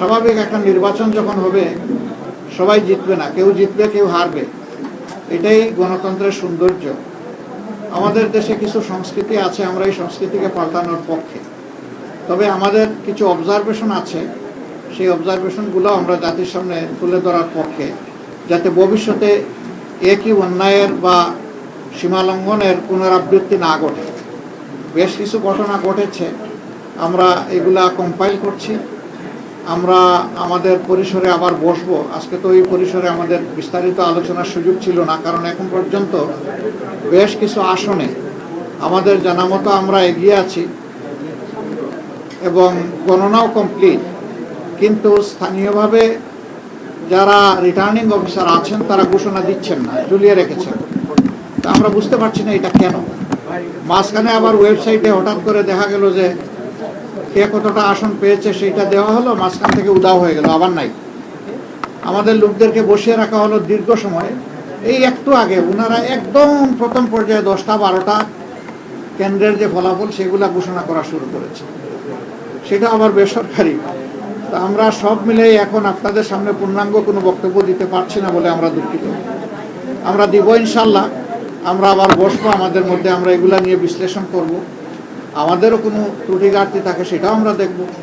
স্বাভাবিক একটা নির্বাচন যখন হবে সবাই জিতবে না, কেউ জিতবে কেউ হারবে, এটাই গণতন্ত্রের সৌন্দর্য। আমাদের দেশে কিছু সংস্কৃতি আছে, আমরা এই সংস্কৃতিকে পাল্টানোর পক্ষে। তবে আমাদের কিছু অবজারভেশন আছে, সেই অবজারভেশনগুলো আমরা জাতির সামনে তুলে ধরার পক্ষে, যাতে ভবিষ্যতে একই অন্যায়ের বা সীমালঙ্ঘনের পুনরাবৃত্তি না ঘটে। বেশ কিছু ঘটনা ঘটেছে, আমরা এগুলা কম্পাইল করছি। আমরা আমাদের পরিসরে আবার বসবো। আজকে তো এই পরিসরে আমাদের বিস্তারিত আলোচনার সুযোগ ছিল না, কারণ এখন পর্যন্ত বেশ কিছু আসনে আমাদের জানা মতো আমরা এগিয়ে আছি এবং গণনাও কমপ্লিট, কিন্তু স্থানীয়ভাবে যারা রিটার্নিং অফিসার আছেন তারা ঘোষণা দিচ্ছেন না, ঝুলিয়ে রেখেছেন। তা আমরা বুঝতে পারছি না এটা কেন। মাঝখানে আবার ওয়েবসাইটে হঠাৎ করে দেখা গেল যে কে কতটা আসন পেয়েছে সেইটা দেওয়া হলো, মাঝখান থেকে উধাও হয়ে গেল, আবার নাই। আমাদের লোকদেরকে বসিয়ে রাখা হলো দীর্ঘ সময়। এই একটু আগে ওনারা একদম প্রথম পর্যায়ে 10টা-12টা কেন্দ্রের যে ফলাফল সেগুলা ঘোষণা করা শুরু করেছে, সেটা আবার বেসরকারি। তা আমরা সব মিলে এখন আপনাদের সামনে পূর্ণাঙ্গ কোনো বক্তব্য দিতে পারছি না বলে আমরা দুঃখিত। আমরা দিব ইনশাল্লাহ। আমরা আবার বসবো, আমাদের মধ্যে আমরা এগুলা নিয়ে বিশ্লেষণ করব। আমাদেরও কোনো ত্রুটি ঘাটতি থাকে সেটাও আমরা দেখব।